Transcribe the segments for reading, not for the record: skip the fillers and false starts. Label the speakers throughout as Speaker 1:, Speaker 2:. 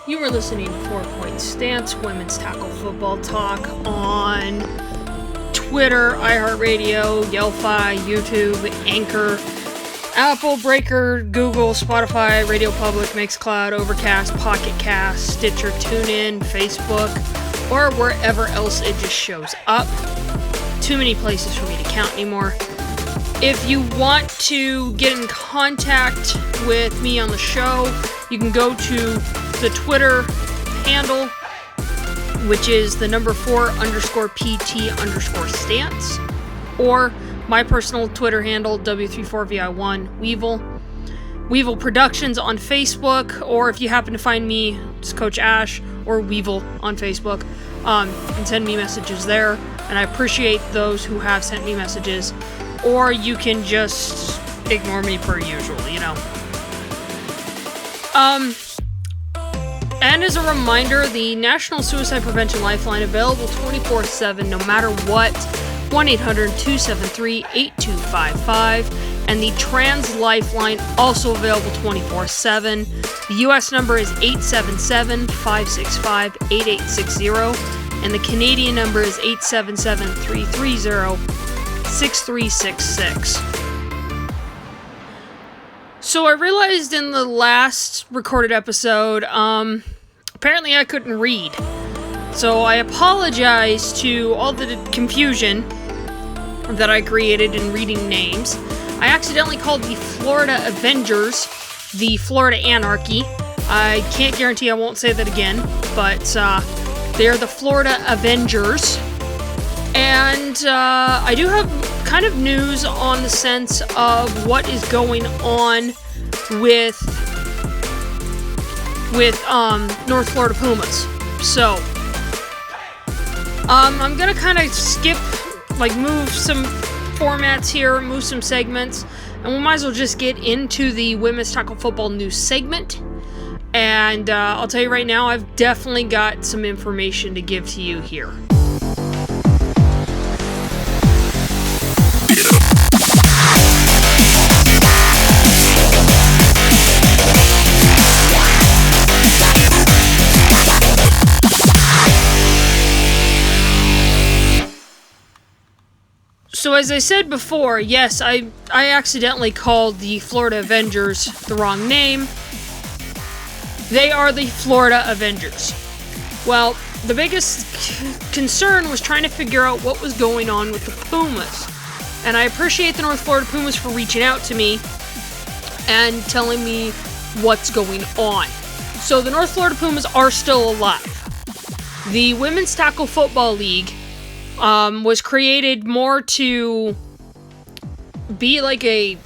Speaker 1: You were listening to 4 Point Stance, Women's Tackle Football Talk on Twitter, iHeartRadio, Yelphi, YouTube, Anchor, Apple, Breaker, Google, Spotify, Radio Public, Mixcloud, Overcast, Pocket Cast, Stitcher, TuneIn, Facebook, or wherever else it just shows up. Too many places for me to count anymore. If you want to get in contact with me on the show, you can go to the Twitter handle, which is the number 4_PT_stance, or my personal Twitter handle, W34VI1 Weevil. Weevil Productions on Facebook, or if you happen to find me, it's Coach Ash or Weevil on Facebook. You can send me messages there, and I appreciate those who have sent me messages. Or you can just ignore me per usual, you know. And as a reminder, the National Suicide Prevention Lifeline available 24/7, no matter what. 1-800-273-8255. And the Trans Lifeline also available 24/7. The U.S. number is 877-565-8860. And the Canadian number is 877-330-6366. So I realized in the last recorded episode, apparently I couldn't read. So I apologize to all the confusion that I created in reading names. I accidentally called the Florida Avengers the Florida Anarchy. I can't guarantee I won't say that again, but they're the Florida Avengers. And I do have kind of news on the sense of what is going on with North Florida Pumas. So, I'm gonna kind of skip, move some formats here, move some segments, and we might as well just get into the Women's Tackle Football news segment. And I'll tell you right now, I've definitely got some information to give to you here. So as I said before, yes, I accidentally called the Florida Avengers the wrong name. They are the Florida Avengers. Well, the biggest concern was trying to figure out what was going on with the Pumas. And I appreciate the North Florida Pumas for reaching out to me and telling me what's going on. So the North Florida Pumas are still alive. The Women's Tackle Football League was created more to be like a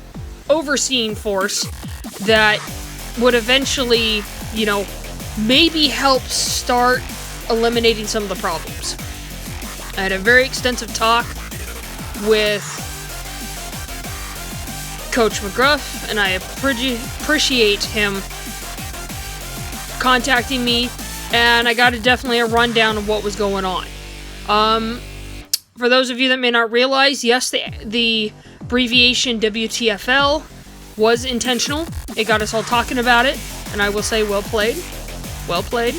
Speaker 1: overseeing force that would eventually, maybe help start eliminating some of the problems. I had a very extensive talk with Coach McGruff, and I appreciate him contacting me, and I got definitely a rundown of what was going on. For those of you that may not realize, yes, the abbreviation WTFL was intentional. It got us all talking about it, and I will say, well played. Well played.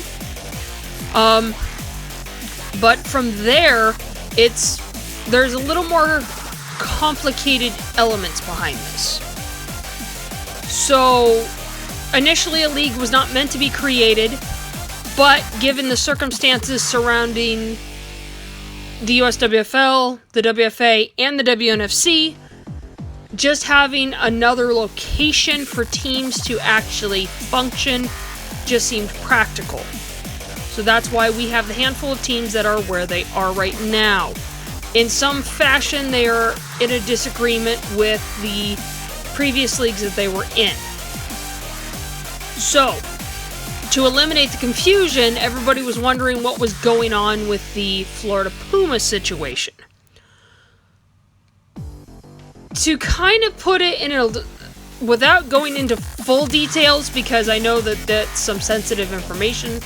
Speaker 1: But from there, there's a little more complicated elements behind this. So, initially a league was not meant to be created, but given the circumstances surrounding the USWFL, the WFA, and the WNFC, just having another location for teams to actually function just seemed practical. So that's why we have the handful of teams that are where they are right now. In some fashion, they are in a disagreement with the previous leagues that they were in. So, to eliminate the confusion, everybody was wondering what was going on with the Florida Puma situation. To kind of put it without going into full details, because I know that that's some sensitive information,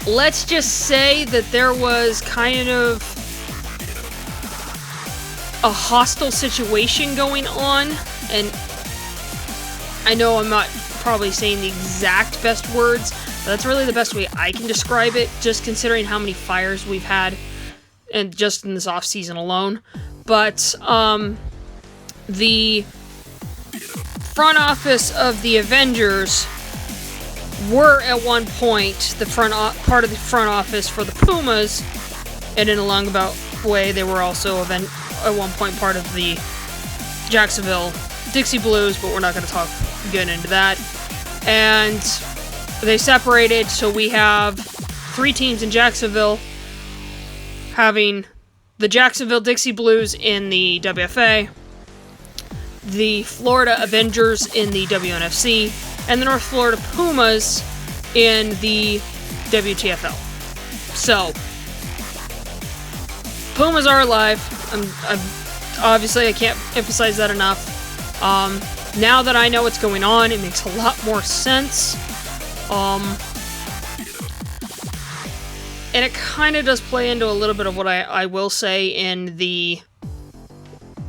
Speaker 1: let's just say that there was kind of a hostile situation going on, and I know I'm not probably saying the exact best words, but that's really the best way I can describe it, just considering how many fires we've had, and just in this off-season alone. But, the front office of the Avengers were at one point the part of the front office for the Pumas, and in a roundabout way, they were also at one point part of the Jacksonville Dixie Blues, but we're not going to get into that. And they separated, so we have 3 teams in Jacksonville, having the Jacksonville Dixie Blues in the WFA, the Florida Avengers in the WNFC, and the North Florida Pumas in the WTFL. So, Pumas are alive. Obviously, I can't emphasize that enough. Now that I know what's going on, it makes a lot more sense. And it kind of does play into a little bit of what I will say in the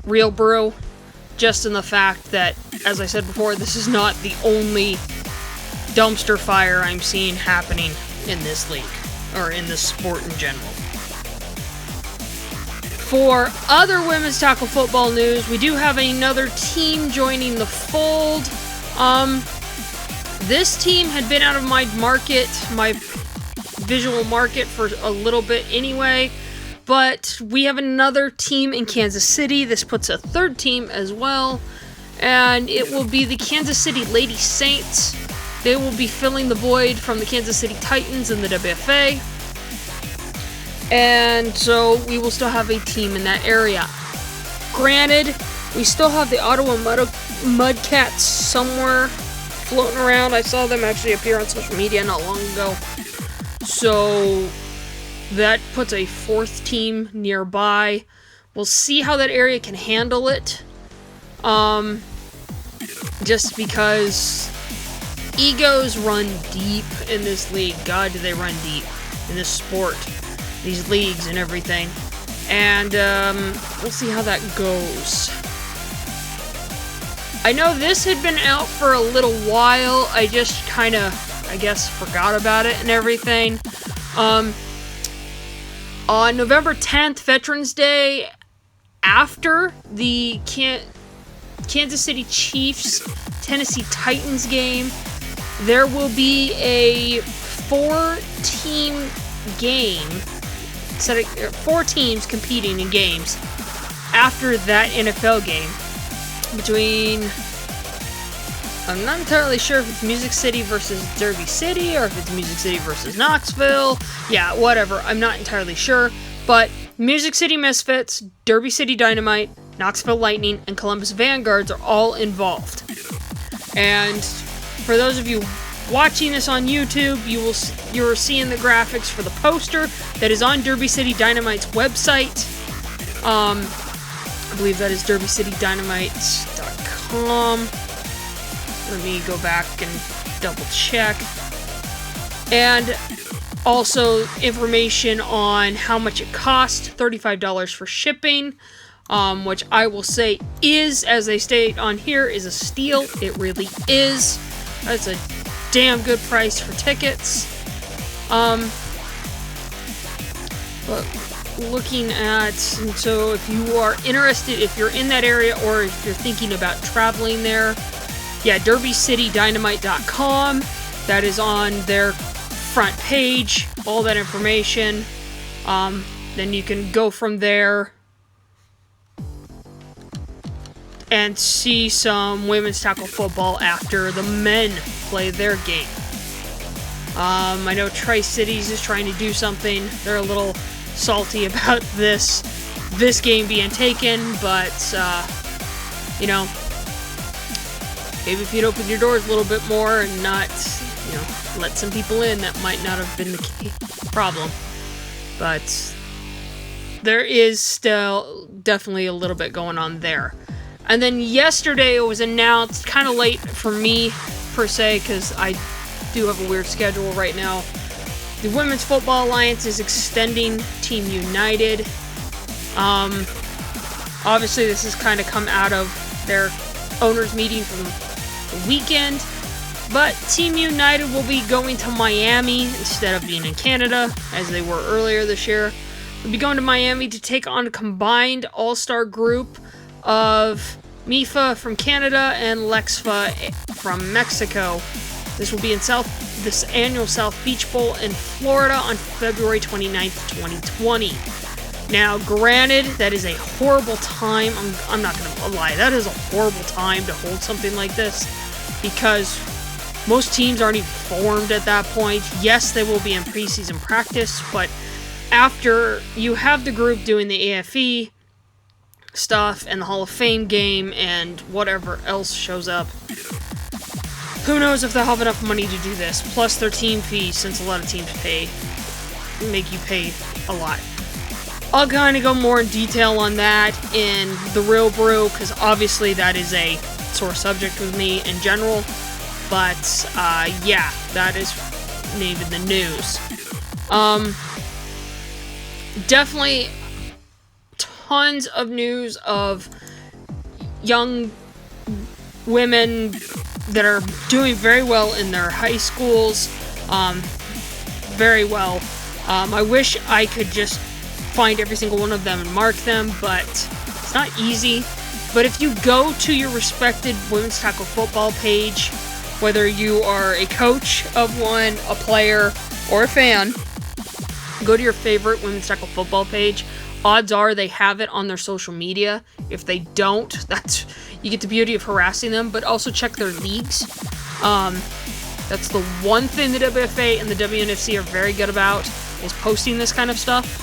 Speaker 1: real Brew, just in the fact that, as I said before, this is not the only dumpster fire I'm seeing happening in this league, or in this sport in general. For other women's tackle football news, we do have another team joining the fold. This team had been out of my visual market for a little bit anyway, but we have another team in Kansas City. This puts a third team as well, and it will be the Kansas City Lady Saints. They will be filling the void from the Kansas City Titans in the WFA. And so we will still have a team in that area. Granted, we still have the Ottawa Mudcats somewhere floating around. I saw them actually appear on social media not long ago. So that puts a 4th team nearby. We'll see how that area can handle it. Just because egos run deep in this league. God, do they run deep in this sport. These leagues and everything. And we'll see how that goes. I know this had been out for a little while. I just kind of, I guess, forgot about it and everything. On November 10th, Veterans Day, after the Kansas City Chiefs Tennessee Titans game, there will be a 4-team game. 4 teams competing in games after that NFL game between, I'm not entirely sure if it's Music City versus Derby City or if it's Music City versus Knoxville. Yeah, whatever. I'm not entirely sure. But Music City Misfits, Derby City Dynamite, Knoxville Lightning, and Columbus Vanguards are all involved. And for those of you watching this on YouTube, you're seeing the graphics for the poster that is on Derby City Dynamite's website. I believe that is derbycitydynamite.com. Let me go back and double check. And also information on how much it costs, $35 for shipping, which I will say is, as they state on here, is a steal. It really is. That's a damn good price for tickets. But looking at, and so if you are interested, if you're in that area or if you're thinking about traveling there, yeah, derbycitydynamite.com. That is on their front page, all that information. Then you can go from there and see some women's tackle football after the men play their game. I know Tri-Cities is trying to do something. They're a little salty about this game being taken, but, you know, maybe if you'd open your doors a little bit more and not, you know, let some people in, that might not have been the problem. But there is still definitely a little bit going on there. And then yesterday it was announced, kind of late for me, per se, because I do have a weird schedule right now. The Women's Football Alliance is extending Team United. Obviously, this has kind of come out of their owners' meeting from the weekend. But Team United will be going to Miami instead of being in Canada, as they were earlier this year. We'll be going to Miami to take on a combined all-star group of Mifa from Canada and Lexfa from Mexico. This will be in this annual South Beach Bowl in Florida on February 29th, 2020. Now, granted, that is a horrible time. I'm not going to lie. That is a horrible time to hold something like this because most teams aren't even formed at that point. Yes, they will be in preseason practice, but after you have the group doing the AFE stuff and the Hall of Fame game and whatever else shows up, who knows if they'll have enough money to do this, plus their team fee, since a lot of teams make you pay a lot. I'll kind of go more in detail on that in the Real Brew, because obviously that is a sore subject with me in general. But, yeah, that is named in the news. Definitely tons of news of young women that are doing very well in their high schools. Very well. I wish I could just find every single one of them and mark them, but it's not easy. But if you go to your respected women's tackle football page, whether you are a coach of one, a player, or a fan, go to your favorite women's tackle football page. Odds are they have it on their social media. If they don't, you get the beauty of harassing them, but also check their leagues. That's the one thing the WFA and the WNFC are very good about, is posting this kind of stuff.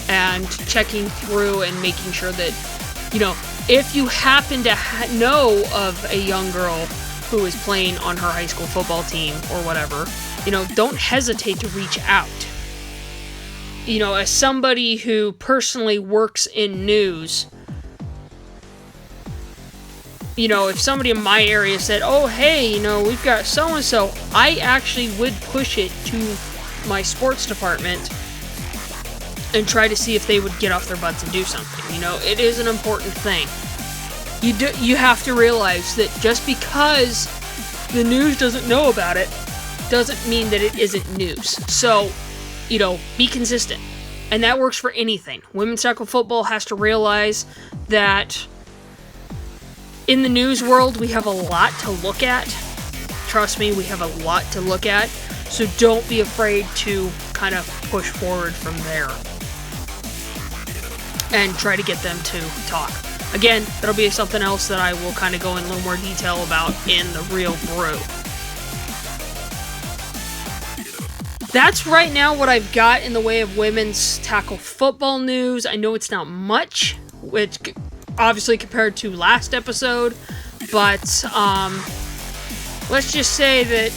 Speaker 1: And checking through and making sure that, if you happen to know of a young girl who is playing on her high school football team or whatever, don't hesitate to reach out. As somebody who personally works in news, if somebody in my area said, oh, hey, we've got so-and-so, I actually would push it to my sports department and try to see if they would get off their butts and do something. It is an important thing. You have to realize that just because the news doesn't know about it doesn't mean that it isn't news. So, be consistent. And that works for anything. Women's tackle football has to realize that in the news world, we have a lot to look at. Trust me, we have a lot to look at. So don't be afraid to kind of push forward from there and try to get them to talk. Again, that'll be something else that I will kind of go in a little more detail about in the Real Brew. That's right now what I've got in the way of women's tackle football news. I know it's not much, which obviously compared to last episode, but let's just say that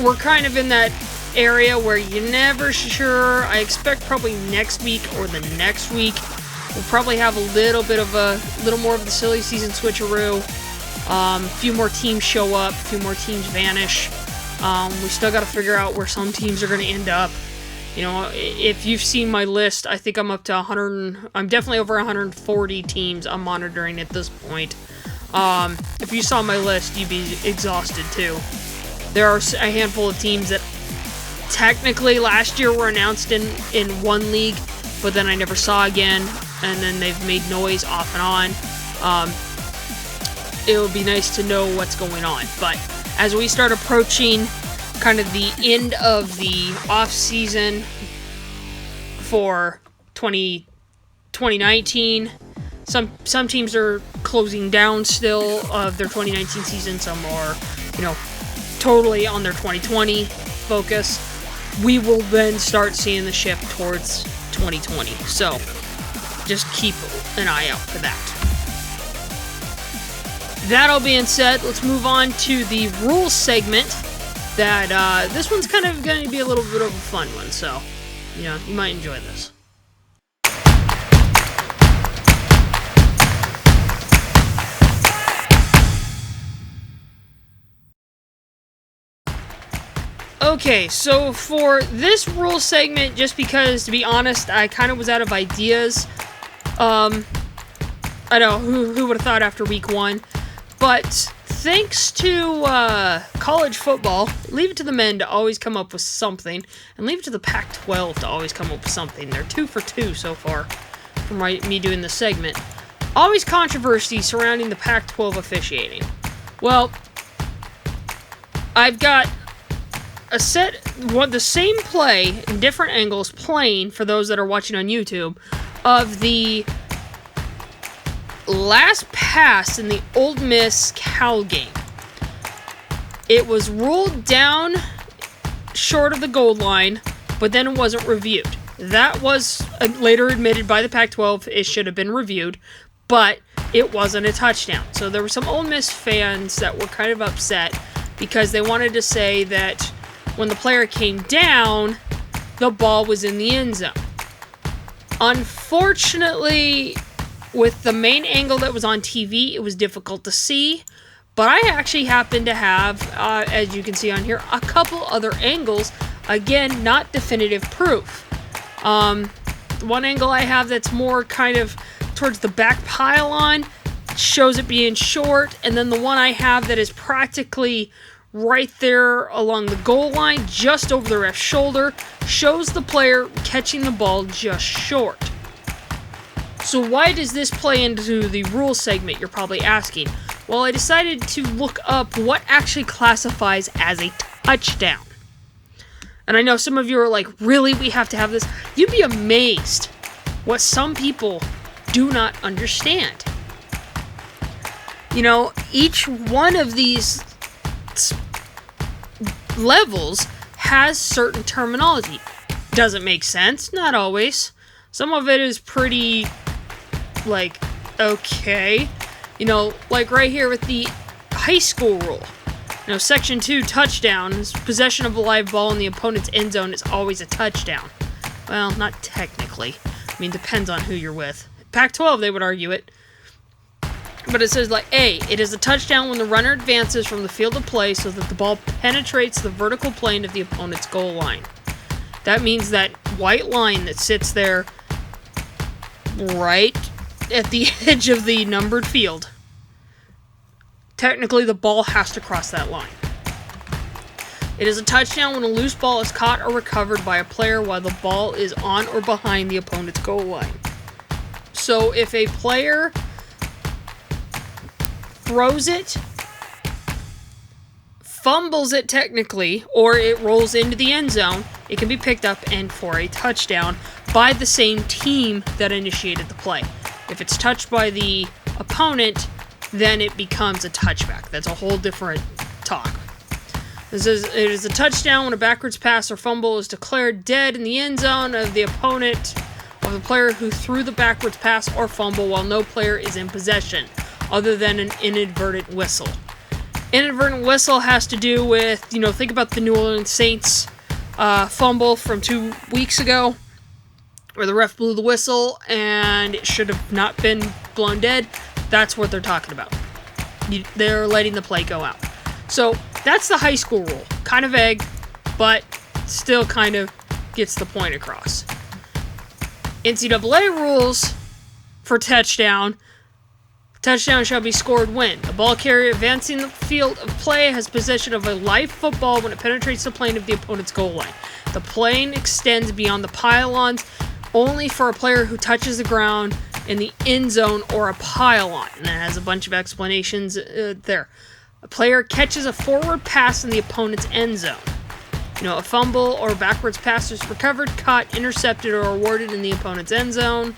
Speaker 1: we're kind of in that area where you're never sure. I expect probably next week or the next week we'll probably have a little more of the silly season switcheroo. A few more teams show up, a few more teams vanish. We still got to figure out where some teams are going to end up. If you've seen my list, I think I'm up to 100. I'm definitely over 140 teams I'm monitoring at this point. If you saw my list, you'd be exhausted too. There are a handful of teams that technically last year were announced in one league, but then I never saw again, and then they've made noise off and on. It would be nice to know what's going on, but as we start approaching kind of the end of the off season for 2019, some teams are closing down still of their 2019 season. Some are, totally on their 2020 focus. We will then start seeing the shift towards 2020. So just keep an eye out for that. That all being said, let's move on to the rules segment. That this one's kind of going to be a little bit of a fun one, so you might enjoy this. Okay, so for this rule segment, just because, to be honest, I kind of was out of ideas. I know, who would have thought after week one? But thanks to college football, leave it to the men to always come up with something, and leave it to the Pac-12 to always come up with something. They're 2 for 2 so far from me doing this segment. Always controversy surrounding the Pac-12 officiating. Well, I've got the same play in different angles playing for those that are watching on YouTube of the last pass in the Ole Miss Cal game. It was ruled down short of the goal line, but then it wasn't reviewed. That was later admitted by the Pac-12. It should have been reviewed, but it wasn't a touchdown. So there were some Ole Miss fans that were kind of upset because they wanted to say that when the player came down, the ball was in the end zone. Unfortunately, with the main angle that was on TV, it was difficult to see, but I actually happen to have, as you can see on here, a couple other angles. Again, not definitive proof. One angle I have that's more kind of towards the back pylon shows it being short, and then the one I have that is practically right there along the goal line, just over the ref's shoulder, shows the player catching the ball just short. So why does this play into the rule segment, you're probably asking? Well, I decided to look up what actually classifies as a touchdown. And I know some of you are like, really, we have to have this? You'd be amazed what some people do not understand. You know, each one of these levels has certain terminology. Does it make sense? Not always. Some of it is pretty, like, okay. You know, like right here with the high school rule. You know, Section 2, touchdowns, possession of a live ball in the opponent's end zone is always a touchdown. Well, not technically. I mean, depends on who you're with. Pac-12, they would argue it. But it says, like, A, it is a touchdown when the runner advances from the field of play so that the ball penetrates the vertical plane of the opponent's goal line. That means that white line that sits there right at the edge of the numbered field. Technically, the ball has to cross that line. It is a touchdown when a loose ball is caught or recovered by a player while the ball is on or behind the opponent's goal line. So if a player throws it, fumbles it technically, or it rolls into the end zone, it can be picked up and for a touchdown by the same team that initiated the play. If it's touched by the opponent, then it becomes a touchback. That's a whole different talk. This is, it is a touchdown when a backwards pass or fumble is declared dead in the end zone of the opponent of the player who threw the backwards pass or fumble while no player is in possession, other than an inadvertent whistle. Inadvertent whistle has to do with, you know, think about the New Orleans Saints fumble from 2 weeks ago, where the ref blew the whistle and it should have not been blown dead. That's what they're talking about. They're letting the play go out. So that's the high school rule. Kind of vague, but still kind of gets the point across. NCAA rules for touchdown. Touchdown shall be scored when the ball carrier advancing the field of play has possession of a live football when it penetrates the plane of the opponent's goal line. The plane extends beyond the pylons only for a player who touches the ground in the end zone or a pylon. And it has a bunch of explanations there. A player catches a forward pass in the opponent's end zone. You know, a fumble or backwards pass is recovered, caught, intercepted, or awarded in the opponent's end zone.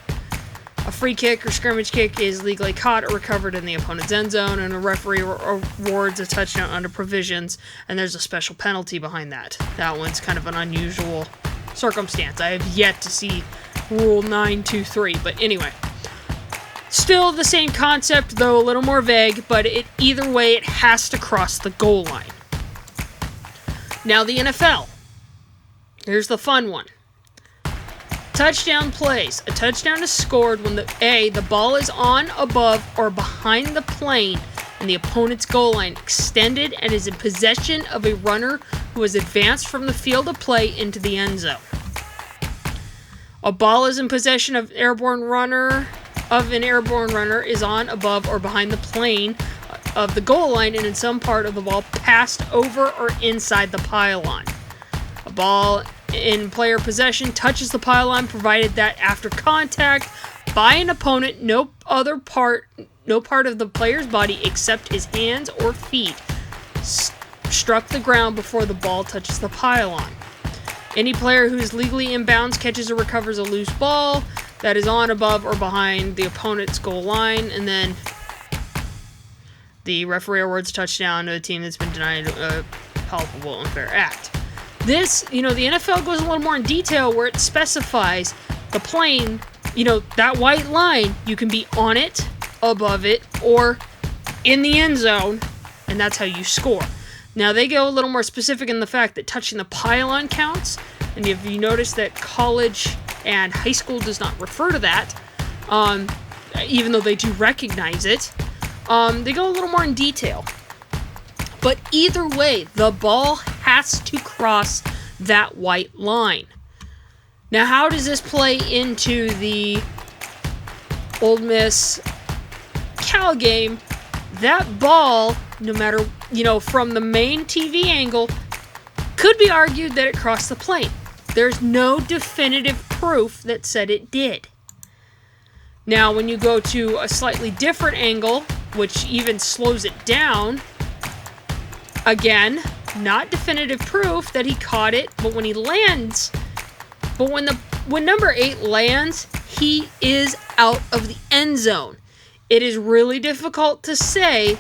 Speaker 1: A free kick or scrimmage kick is legally caught or recovered in the opponent's end zone, and a referee awards a touchdown under provisions, and there's a special penalty behind that. That one's kind of an unusual circumstance. I have yet to see Rule 923, but anyway. Still the same concept, though a little more vague, but either way, it has to cross the goal line. Now the NFL. Here's the fun one. Touchdown plays. A touchdown is scored when the ball is on, above, or behind the plane and the opponent's goal line extended and is in possession of a runner who has advanced from the field of play into the end zone. A ball is in possession of an airborne runner is on, above, or behind the plane of the goal line and in some part of the ball passed over or inside the pylon. A ball in player possession touches the pylon provided that after contact by an opponent, no part of the player's body except his hands or feet struck the ground before the ball touches the pylon. Any player who is legally inbounds catches or recovers a loose ball that is on, above, or behind the opponent's goal line, and then the referee awards touchdown to a team that's been denied a palpable unfair act. This, the NFL goes a little more in detail where it specifies the plane, that white line, you can be on it, above it, or in the end zone, and that's how you score. Now, they go a little more specific in the fact that touching the pylon counts, and if you notice that college and high school does not refer to that, even though they do recognize it, they go a little more in detail. But either way, the ball has to cross that white line. Now, how does this play into the Ole Miss Cal game? That ball, no matter, from the main TV angle, could be argued that it crossed the plane. There's no definitive proof that said it did. Now, when you go to a slightly different angle, which even slows it down, again, not definitive proof that he caught it, but when he lands, when number 8 lands, he is out of the end zone. It is really difficult to say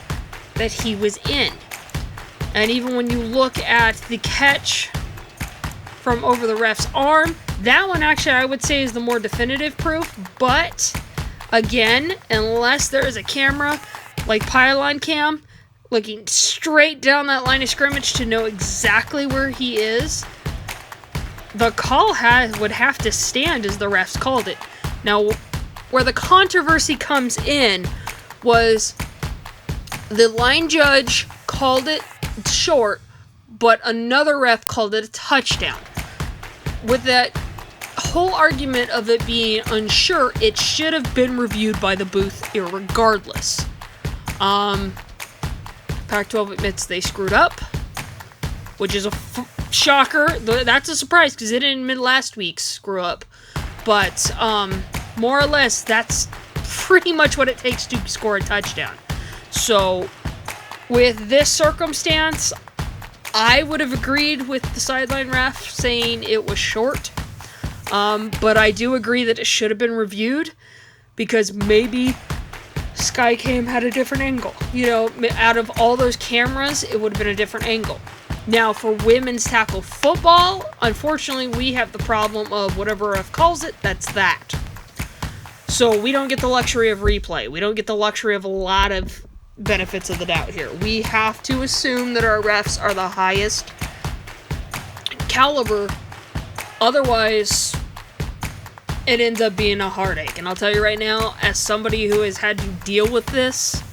Speaker 1: that he was in. And even when you look at the catch from over the ref's arm, that one actually I would say is the more definitive proof. But again, unless there is a camera like Pylon Cam looking straight down that line of scrimmage to know exactly where he is, the call would have to stand as the refs called it. Now, where the controversy comes in was the line judge called it short, but another ref called it a touchdown. With that whole argument of it being unsure, it should have been reviewed by the booth irregardless. Pac-12 admits they screwed up, which is a shocker. That's a surprise because they didn't admit last week's screw up. But more or less, that's pretty much what it takes to score a touchdown. So with this circumstance, I would have agreed with the sideline ref saying it was short. But I do agree that it should have been reviewed because maybe Skycam had a different angle. Out of all those cameras, it would have been a different angle. Now, for women's tackle football, unfortunately, we have the problem of whatever ref calls it, that's that. So we don't get the luxury of replay. We don't get the luxury of a lot of benefits of the doubt here. We have to assume that our refs are the highest caliber. Otherwise, it ends up being a heartache. And I'll tell you right now, as somebody who has had to deal with this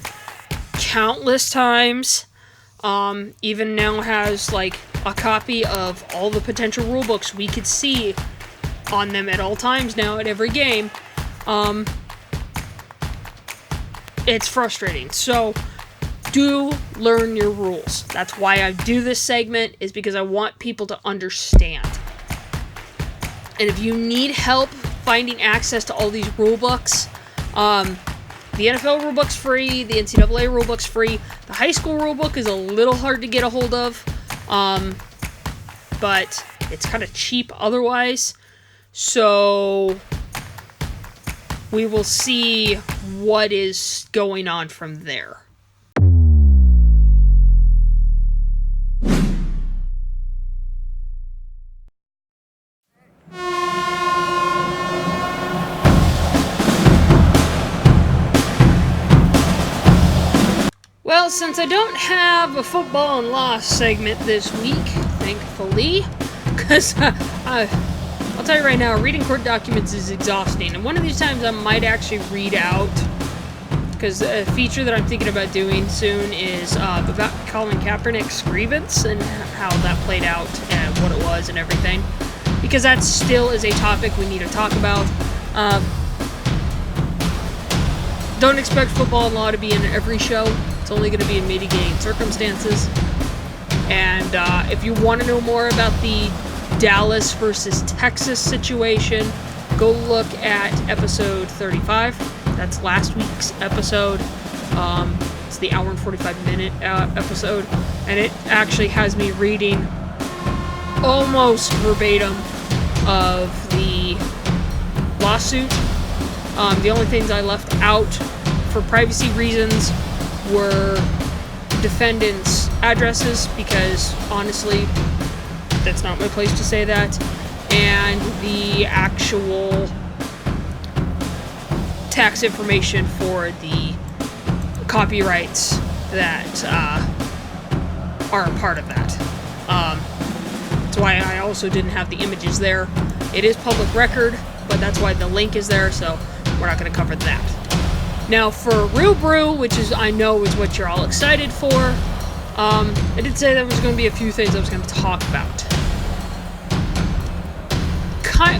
Speaker 1: countless times, even now has a copy of all the potential rule books we could see on them at all times now at every game, it's frustrating. So do learn your rules. That's why I do this segment, is because I want people to understand. And if you need help finding access to all these rule books, the NFL rulebook's free, the NCAA rulebook's free. The high school rulebook is a little hard to get a hold of, but it's kind of cheap otherwise. So we will see what is going on from there. Well, since I don't have a football and loss segment this week, thankfully, because I'll tell you right now, reading court documents is exhausting, and one of these times I might actually read out, because a feature that I'm thinking about doing soon is about Colin Kaepernick's grievance and how that played out and what it was and everything, because that still is a topic we need to talk about. Don't expect football and law to be in every show. It's only going to be in mitigating circumstances. And if you want to know more about the Dallas versus Texas situation, go look at episode 35. That's last week's episode. It's the hour and 45-minute episode. And it actually has me reading almost verbatim of the lawsuit. The only things I left out for privacy reasons were defendants' addresses, because honestly, that's not my place to say that, and the actual tax information for the copyrights that are a part of that. That's why I also didn't have the images there. It is public record, but that's why the link is there, so we're not going to cover that. Now, for Real Brew, which is I know is what you're all excited for, I did say there was going to be a few things I was going to talk about.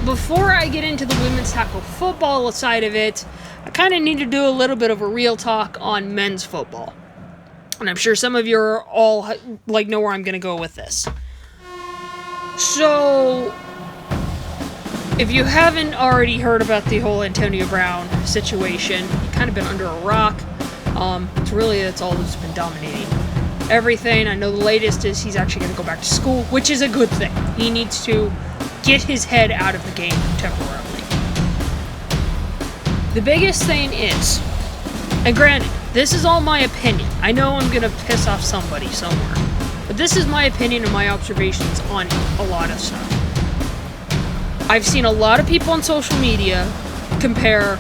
Speaker 1: Before I get into the women's tackle football side of it, I kind of need to do a little bit of a real talk on men's football. And I'm sure some of you are all know where I'm going to go with this. So, if you haven't already heard about the whole Antonio Brown situation, you've kind of been under a rock. That's all that's been dominating everything. I know the latest is he's actually going to go back to school, which is a good thing. He needs to get his head out of the game temporarily. The biggest thing is, and granted, this is all my opinion. I know I'm going to piss off somebody somewhere, but this is my opinion and my observations on a lot of stuff. I've seen a lot of people on social media compare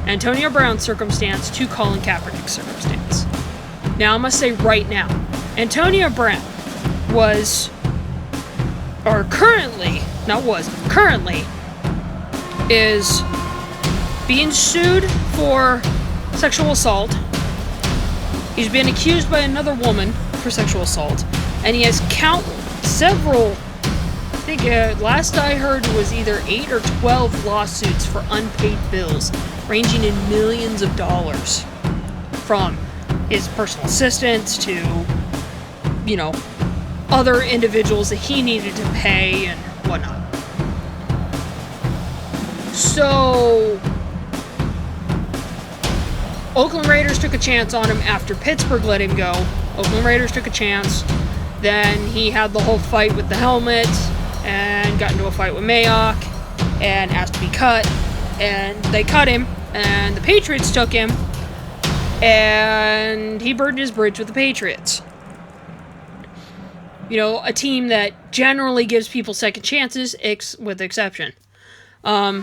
Speaker 1: Antonio Brown's circumstance to Colin Kaepernick's circumstance. Now, I must say right now, Antonio Brown currently is being sued for sexual assault. He's been accused by another woman for sexual assault, and he has several, I think last I heard was either 8 or 12 lawsuits for unpaid bills, ranging in millions of dollars, from his personal assistants to, other individuals that he needed to pay and whatnot. So, Oakland Raiders took a chance on him after Pittsburgh let him go. Oakland Raiders took a chance. Then he had the whole fight with the helmet and got into a fight with Mayock and asked to be cut. And they cut him, and the Patriots took him, and he burned his bridge with the Patriots. A team that generally gives people second chances, with exception. But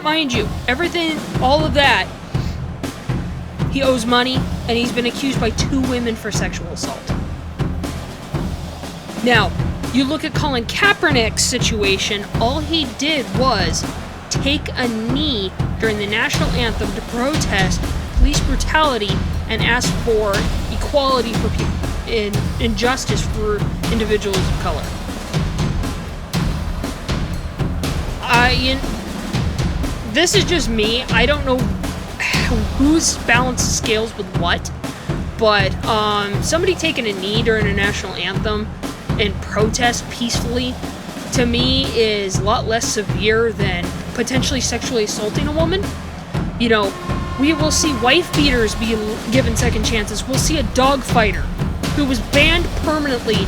Speaker 1: mind you, all of that, he owes money, and he's been accused by 2 women for sexual assault. Now, you look at Colin Kaepernick's situation, all he did was take a knee during the national anthem to protest police brutality and ask for equality for people and justice for individuals of color. This is just me. I don't know who's balanced scales with what, but somebody taking a knee during a national anthem and protest peacefully, to me, is a lot less severe than potentially sexually assaulting a woman. We will see wife beaters be given second chances. We'll see a dog fighter who was banned permanently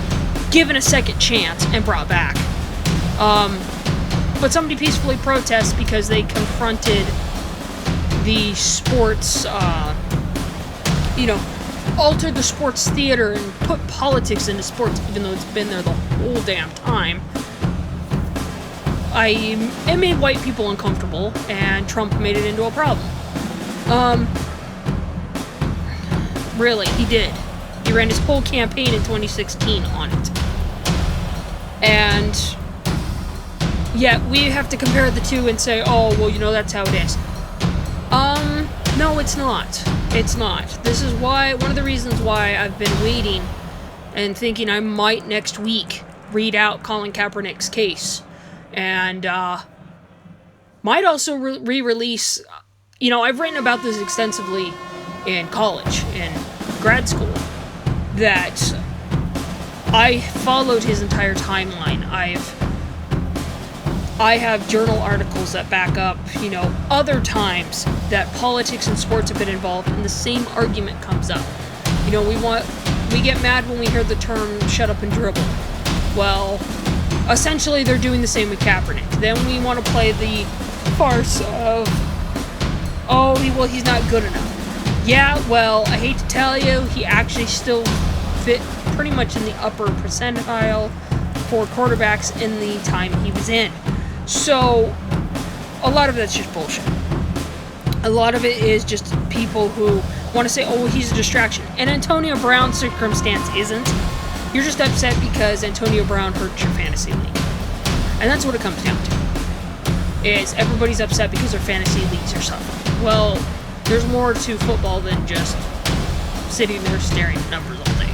Speaker 1: given a second chance and brought back. But somebody peacefully protests because they confronted the sports, altered the sports theater and put politics into sports, even though it's been there the whole damn time. It made white people uncomfortable, and Trump made it into a problem. Really, he did. He ran his whole campaign in 2016 on it. And yet we have to compare the two and say, that's how it is. No, it's not. It's not. This is one of the reasons why I've been waiting and thinking I might next week read out Colin Kaepernick's case. And, might also re-release, I've written about this extensively in college, in grad school, that I followed his entire timeline. I have journal articles that back up, other times that politics and sports have been involved, and the same argument comes up. We get mad when we hear the term "shut up and dribble." Well, essentially they're doing the same with Kaepernick. Then we want to play the farce of, he's not good enough. Yeah, well, I hate to tell you, he actually still fit pretty much in the upper percentile for quarterbacks in the time he was in. So, a lot of that's just bullshit. A lot of it is just people who want to say, he's a distraction. And Antonio Brown's circumstance isn't. You're just upset because Antonio Brown hurt your fantasy league. And that's what it comes down to. Is everybody's upset because their fantasy leagues are suffering. Well, there's more to football than just sitting there staring at numbers all day.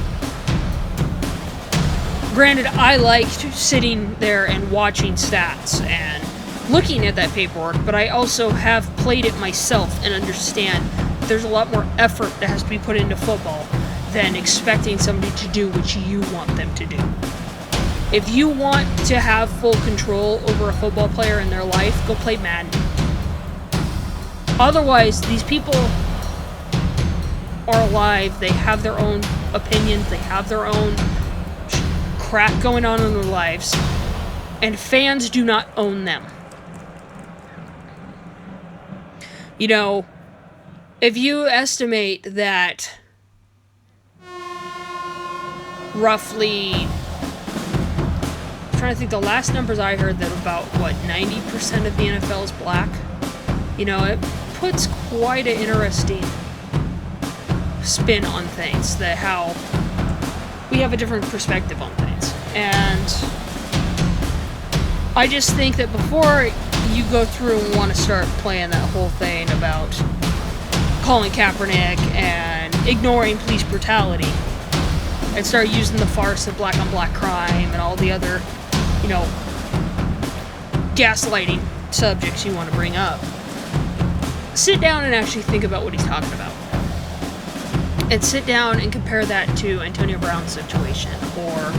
Speaker 1: Granted, I like sitting there and watching stats and looking at that paperwork, but I also have played it myself and understand there's a lot more effort that has to be put into football than expecting somebody to do what you want them to do. If you want to have full control over a football player in their life, go play Madden. Otherwise, these people are alive. They have their own opinions. They have their own crap going on in their lives. And fans do not own them. If you estimate that roughly, I'm trying to think, the last numbers I heard that about 90% of the NFL is black. It puts quite an interesting spin on things, that how we have a different perspective on things. And I just think that before you go through and want to start playing that whole thing about calling Kaepernick and ignoring police brutality, and start using the farce of black on black crime and all the other, gaslighting subjects you want to bring up, sit down and actually think about what he's talking about. And sit down and compare that to Antonio Brown's situation, or,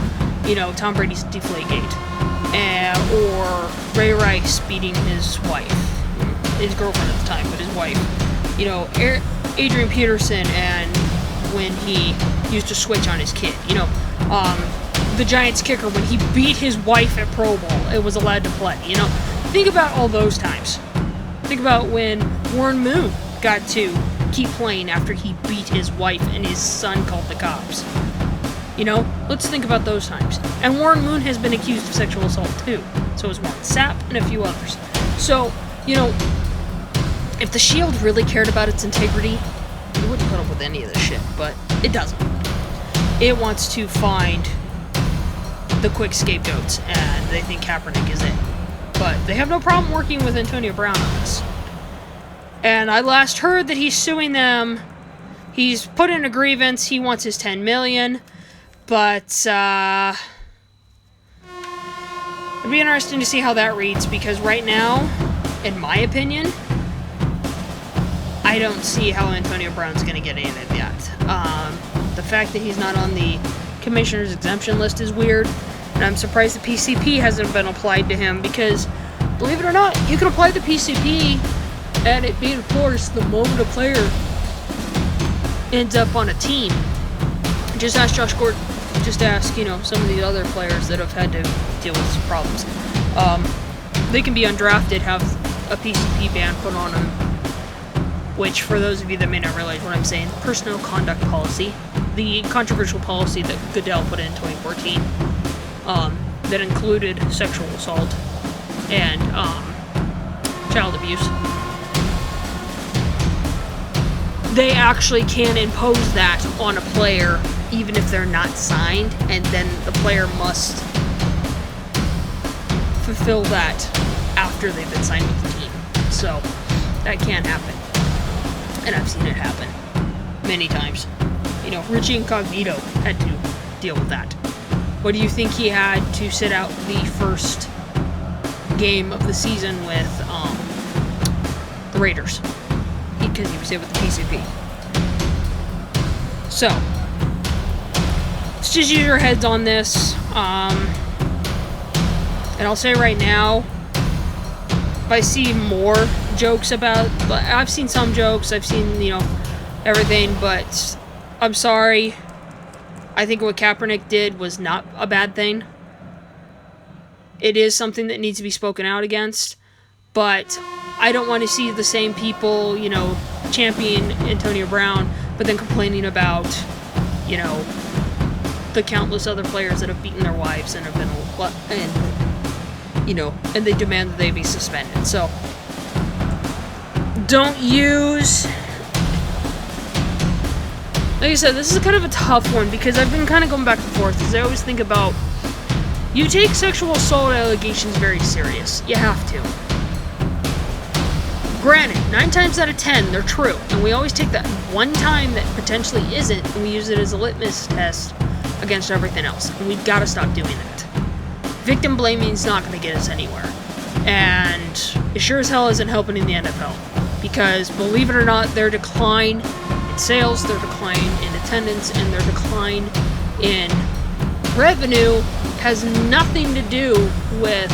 Speaker 1: Tom Brady's Deflategate, or Ray Rice beating his wife, his girlfriend at the time, but his wife. Adrian Peterson, and when he used to switch on his kid. The Giants kicker, when he beat his wife at Pro Bowl, it was allowed to play. Think about all those times. Think about when Warren Moon got to keep playing after he beat his wife and his son called the cops. Let's think about those times. And Warren Moon has been accused of sexual assault too. So is Warren Sapp and a few others. So, if the Shield really cared about its integrity, it wouldn't put up with any of this shit, but it doesn't. It wants to find the quick scapegoats, and they think Kaepernick is it. But they have no problem working with Antonio Brown on this. And I last heard that he's suing them. He's put in a grievance. He wants his $10 million. But, it'd be interesting to see how that reads, because right now, in my opinion, I don't see how Antonio Brown's going to get any of that. The fact that he's not on the commissioner's exemption list is weird, and I'm surprised the PCP hasn't been applied to him, because, believe it or not, you can apply the PCP and it being enforced the moment a player ends up on a team. Just ask Josh Gordon. Just ask, some of the other players that have had to deal with some problems. They can be undrafted, have a PCP ban put on them, which, for those of you that may not realize what I'm saying, personnel conduct policy, the controversial policy that Goodell put in 2014, that included sexual assault and child abuse. They actually can impose that on a player even if they're not signed, and then the player must fulfill that after they've been signed with the team. So, that can happen. And I've seen it happen many times. Richie Incognito had to deal with that. What do you think he had to sit out the first game of the season with the Raiders? Because he was hit with the PCP. So, let's just use your heads on this. And I'll say right now, if I see more jokes about, I've seen some jokes, I've seen, everything, but I'm sorry. I think what Kaepernick did was not a bad thing. It is something that needs to be spoken out against, but I don't want to see the same people, champion Antonio Brown, but then complaining about, the countless other players that have beaten their wives and have been, and they demand that they be suspended. So, don't use... Like I said, this is kind of a tough one because I've been kind of going back and forth because I always think about, you take sexual assault allegations very serious. You have to. Granted, 9 times out of 10, they're true. And we always take that one time that potentially isn't, and we use it as a litmus test against everything else. And we've got to stop doing that. Victim blaming is not going to get us anywhere. And it sure as hell isn't helping in the NFL. Because, believe it or not, their decline in sales, their decline in attendance, and their decline in revenue has nothing to do with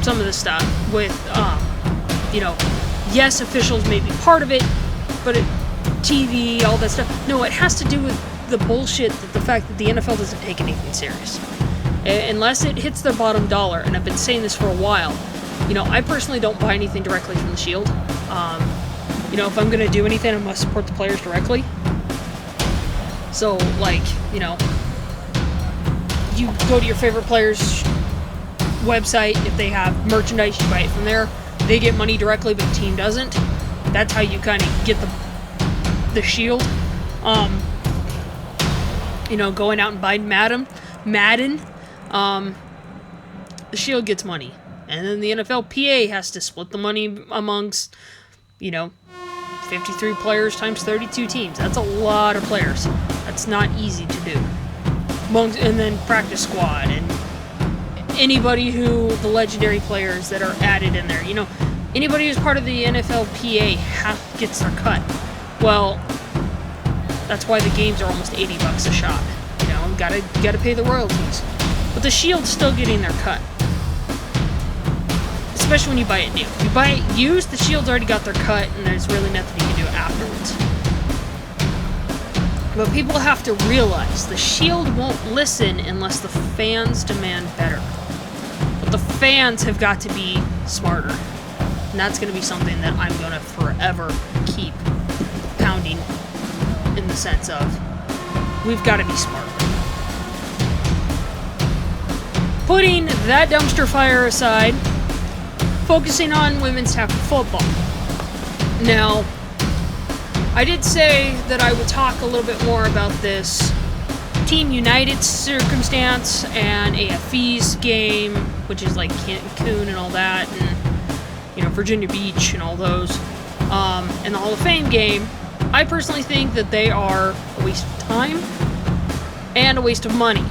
Speaker 1: some of the stuff. With, yes, officials may be part of it, but TV, all that stuff. No, it has to do with the bullshit, that the fact that the NFL doesn't take anything serious. Unless it hits their bottom dollar, and I've been saying this for a while. I personally don't buy anything directly from the Shield. If I'm going to do anything, I must support the players directly. So, you go to your favorite player's website. If they have merchandise, you buy it from there. They get money directly, but the team doesn't. That's how you kind of get the Shield. Going out and buying Madden, the Shield gets money. And then the NFLPA has to split the money amongst, 53 players times 32 teams. That's a lot of players. That's not easy to do. And then practice squad and anybody the legendary players that are added in there. Anybody who's part of the NFLPA gets their cut. Well, that's why the games are almost $80 a shot. Gotta pay the royalties. But the Shield's still getting their cut. Especially when you buy it new. If you buy it used, the Shield's already got their cut, and there's really nothing you can do afterwards. But people have to realize the Shield won't listen unless the fans demand better. But the fans have got to be smarter. And that's going to be something that I'm going to forever keep pounding in the sense of, we've got to be smarter. Putting that dumpster fire aside, focusing on women's tackle football. Now, I did say that I would talk a little bit more about this Team United circumstance and AFV's game, which is like Cancun and all that, and Virginia Beach and all those, and the Hall of Fame game. I personally think that they are a waste of time and a waste of money,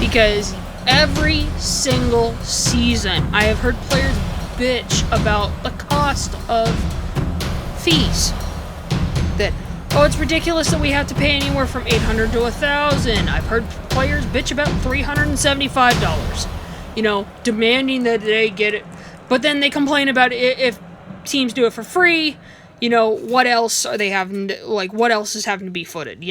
Speaker 1: because every single season I have heard players bitch about the cost of fees. That, it's ridiculous that we have to pay anywhere from $800 to $1,000. I've heard players bitch about $375. Demanding that they get it. But then they complain about it if teams do it for free. What else are they having to, what else is having to be footed,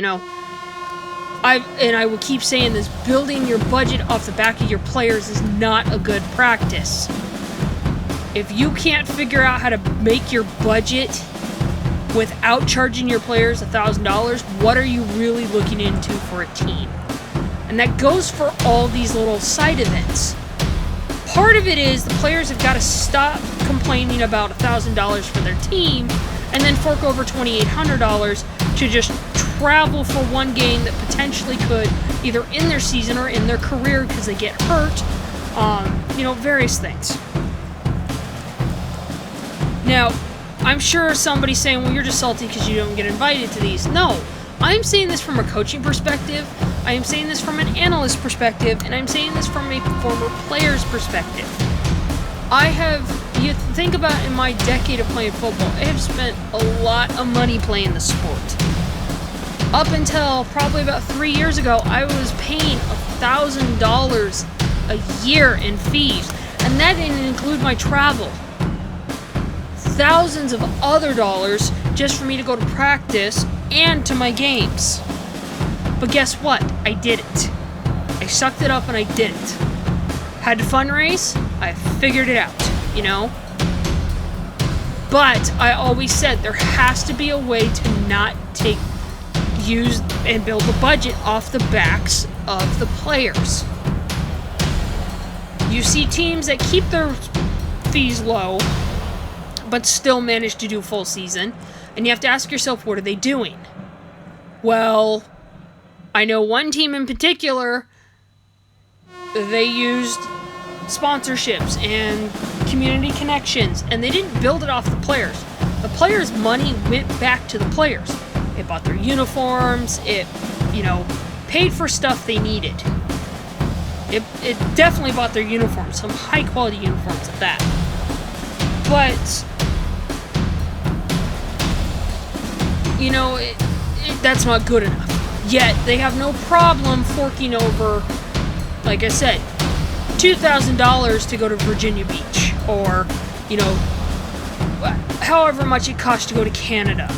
Speaker 1: I will keep saying this, building your budget off the back of your players is not a good practice. If you can't figure out how to make your budget without charging your players $1,000, what are you really looking into for a team? And that goes for all these little side events. Part of it is the players have got to stop complaining about $1,000 for their team and then fork over $2,800 to just travel for one game that potentially could either end their season or end their career because they get hurt. Various things. Now, I'm sure somebody's saying, well, you're just salty because you don't get invited to these. No, I'm saying this from a coaching perspective. I am saying this from an analyst perspective, and I'm saying this from a former player's perspective. I have you think about in my decade of playing football, I have spent a lot of money playing the sport. Up until probably about 3 years ago, I was paying $1,000 a year in fees, and that didn't include my travel. Thousands of other dollars just for me to go to practice and to my games. But guess what? I did it. I sucked it up and I did it. Had to fundraise? I figured it out, you know? But I always said there has to be a way to not use and build a budget off the backs of the players. You see teams that keep their fees low but still manage to do full season, and you have to ask yourself, what are they doing? Well, I know one team in particular, they used sponsorships and community connections, and they didn't build it off the players. The players' money went back to the players. It bought their uniforms, it, paid for stuff they needed. It definitely bought their uniforms, some high-quality uniforms at that. But, that's not good enough. Yet, they have no problem forking over, like I said, $2,000 to go to Virginia Beach, or, however much it costs to go to Canada,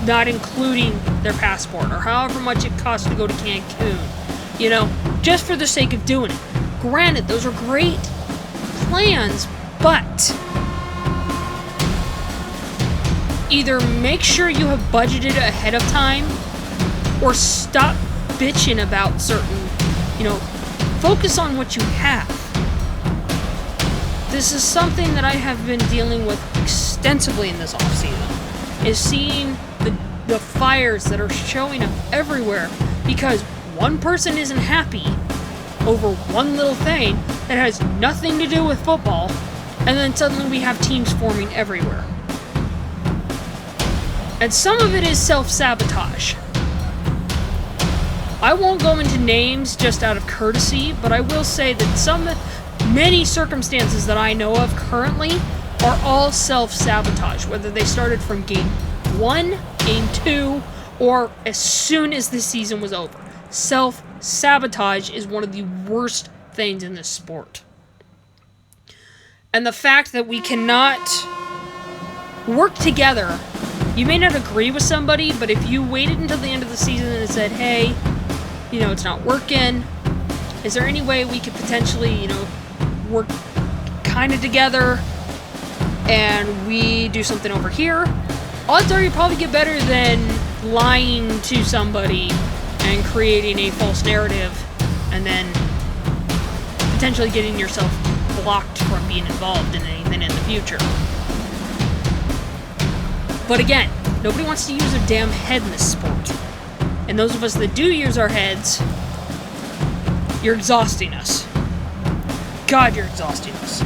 Speaker 1: not including their passport, or however much it costs to go to Cancun, just for the sake of doing it. Granted, those are great plans, but either make sure you have budgeted ahead of time, or stop bitching about certain, focus on what you have. This is something that I have been dealing with extensively in this offseason, is seeing the fires that are showing up everywhere because one person isn't happy over one little thing that has nothing to do with football, and then suddenly we have teams forming everywhere. And some of it is self-sabotage. I won't go into names just out of courtesy, but I will say that many circumstances that I know of currently are all self-sabotage, whether they started from game 1, game 2, or as soon as the season was over. Self-sabotage is one of the worst things in this sport. And the fact that we cannot work together, you may not agree with somebody, but if you waited until the end of the season and said, hey, it's not working, is there any way we could potentially, work kind of together and we do something over here? Odds are you probably get better than lying to somebody and creating a false narrative and then potentially getting yourself blocked from being involved in anything in the future. But again, nobody wants to use their damn head in this sport. And those of us that do use our heads, you're exhausting us. God, you're exhausting us.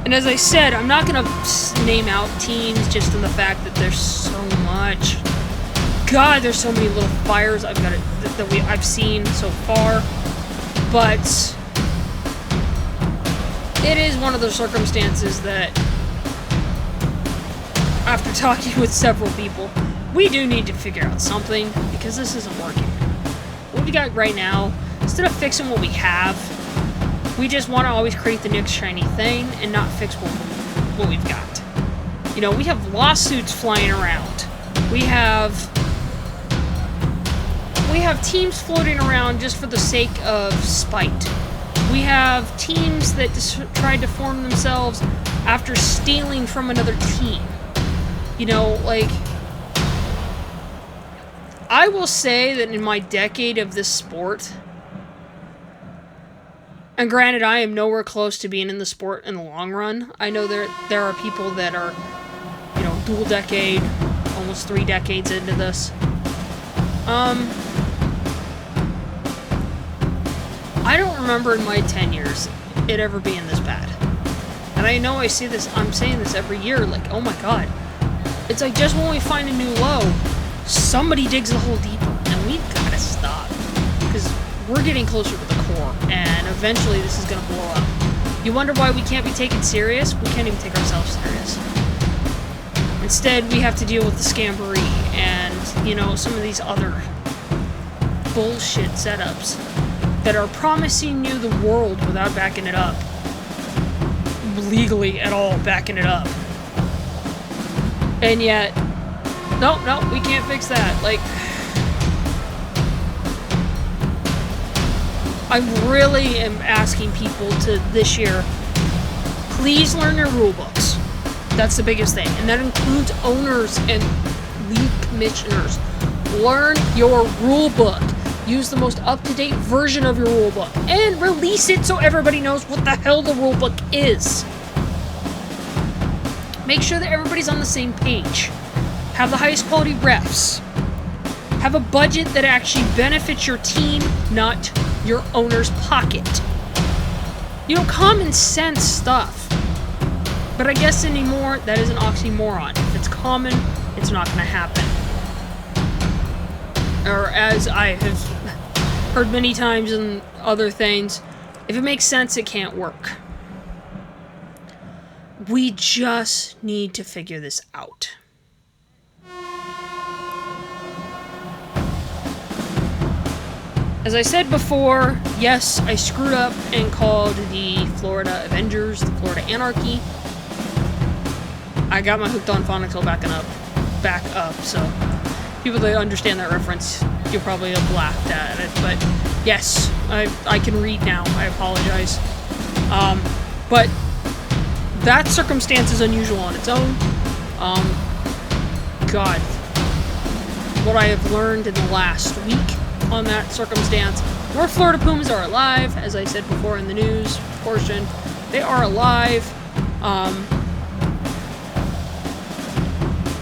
Speaker 1: And as I said, I'm not going to name out teams just in the fact that there's so much. God, there's so many little fires I've seen so far. But it is one of those circumstances that, after talking with several people, we do need to figure out something, because this isn't working. What we got right now, instead of fixing what we have, we just want to always create the next shiny thing and not fix what we've got. We have lawsuits flying around. We have teams floating around just for the sake of spite. We have teams that tried to form themselves after stealing from another team. I will say that in my decade of this sport, and granted, I am nowhere close to being in the sport in the long run. I know there are people that are, dual decade, almost 3 decades into this. I don't remember in my 10 years it ever being this bad. And I know I'm saying this every year, like, oh my god. It's like just when we find a new low, somebody digs a hole deeper, and we've got to stop. Because we're getting closer to the for, and eventually this is going to blow up. You wonder why we can't be taken serious? We can't even take ourselves serious. Instead, we have to deal with the scamboree and, you know, some of these other bullshit setups that are promising you the world without backing it up. Legally at all, backing it up. And yet, no, we can't fix that. Like, I really am asking people to, this year, please learn your rule books. That's the biggest thing. And that includes owners and league commissioners. Learn your rule book. Use the most up-to-date version of your rule book. And release it so everybody knows what the hell the rule book is. Make sure that everybody's on the same page. Have the highest quality refs. Have a budget that actually benefits your team, not your owner's pocket. You know, common sense stuff. But I guess anymore, that is an oxymoron. If it's common, it's not going to happen. Or as I have heard many times in other things, if it makes sense, it can't work. We just need to figure this out. As I said before, yes, I screwed up and called the Florida Avengers the Florida Anarchy. I got my Hooked on Phonics back up, so people that understand that reference, you'll probably have laughed at it, but yes, I can read now. I apologize. But that circumstance is unusual on its own. God, what I have learned in the last week on that circumstance. North Florida Pumas are alive, as I said before in the news portion. They are alive.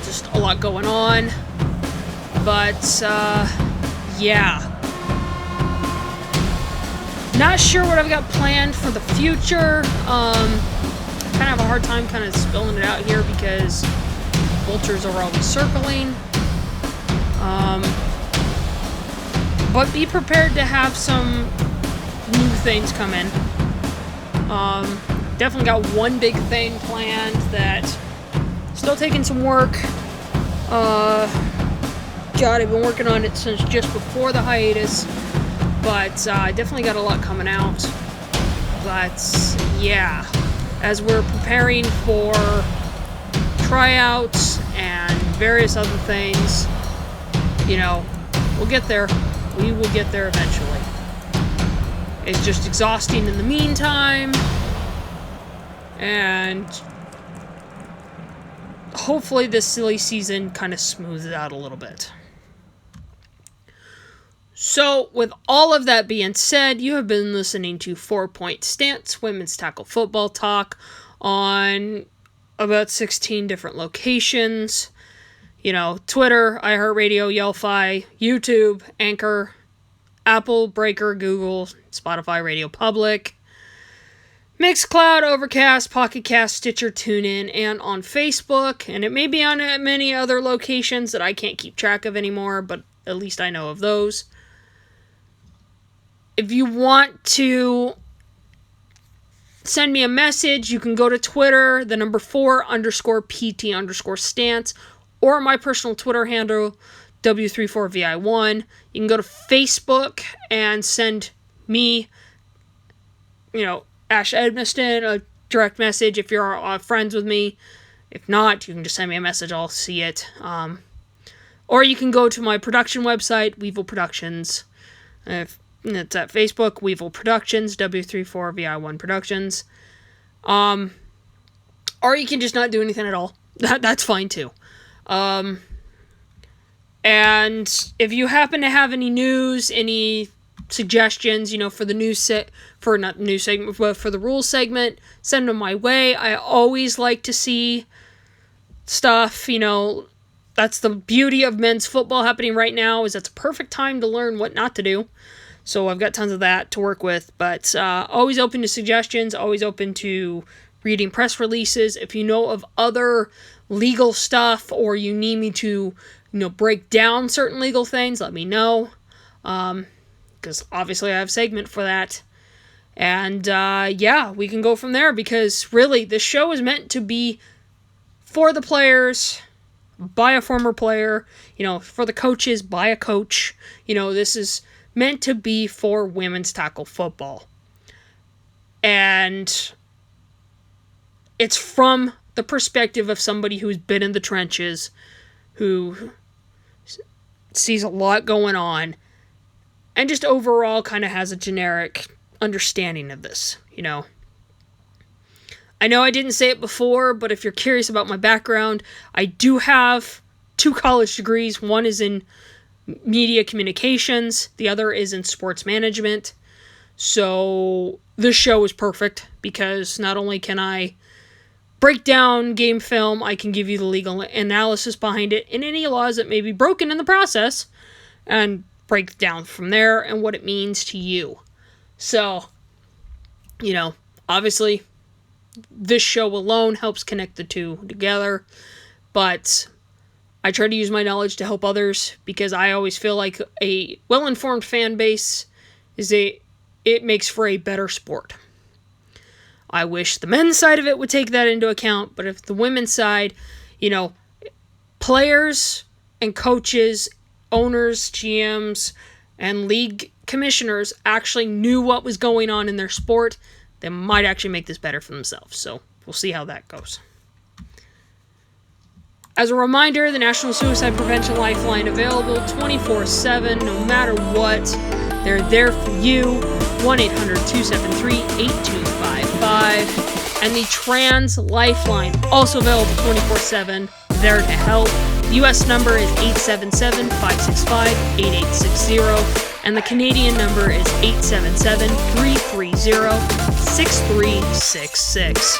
Speaker 1: Just a lot going on. But, yeah. Not sure what I've got planned for the future. Kind of have a hard time kind of spilling it out here because vultures are always circling. But be prepared to have some new things come in. Definitely got one big thing planned that still taking some work. God, I've been working on it since just before the hiatus. But I definitely got a lot coming out. But yeah, as we're preparing for tryouts and various other things, you know, we'll get there. We will get there eventually. It's just exhausting in the meantime. And hopefully this silly season kind of smooths it out a little bit. So, with all of that being said, you have been listening to 4 Point Stance, women's tackle football talk on about 16 different locations. You know, Twitter, iHeartRadio, Yelphi, YouTube, Anchor, Apple, Breaker, Google, Spotify, Radio Public, Mixcloud, Overcast, Pocket Cast, Stitcher, TuneIn, and on Facebook. And it may be on many other locations that I can't keep track of anymore, but at least I know of those. If you want to send me a message, you can go to Twitter, the number 4_PT_stance, or my personal Twitter handle, W34VI1. You can go to Facebook and send me, you know, Ash Edmiston, a direct message if you're friends with me. If not, you can just send me a message, I'll see it. Or you can go to my production website, Weevil Productions. It's at Facebook, Weevil Productions, W34VI1 Productions. Or you can just not do anything at all. That's fine too. And if you happen to have any news, any suggestions, you know, for the news for the rules segment, send them my way. I always like to see stuff, you know. That's the beauty of men's football happening right now, is it's a perfect time to learn what not to do. So I've got tons of that to work with, but always open to suggestions, always open to reading press releases. If you know of other legal stuff or you need me to, you know, break down certain legal things, let me know. because obviously I have a segment for that. And yeah, we can go from there, because really this show is meant to be for the players, by a former player, for the coaches, by a coach. This is meant to be for women's tackle football. And it's from the perspective of somebody who's been in the trenches, who sees a lot going on, and just overall kind of has a generic understanding of this, I know I didn't say it before, but if you're curious about my background, I do have 2 college degrees. One is in media communications, the other is in sports management. So this show is perfect, because not only can I break down game film, I can give you the legal analysis behind it and any laws that may be broken in the process, and break down from there and what it means to you. So, obviously, this show alone helps connect the two together, but I try to use my knowledge to help others, because I always feel like a well-informed fan base it makes for a better sport. I wish the men's side of it would take that into account, but if the women's side, players and coaches, owners, GMs, and league commissioners actually knew what was going on in their sport, they might actually make this better for themselves. So we'll see how that goes. As a reminder, the National Suicide Prevention Lifeline available 24/7, no matter what. They're there for you, 1-800-273-8255. And the Trans Lifeline, also available 24/7, there to help. The U.S. number is 877-565-8860, and the Canadian number is 877-330-6366.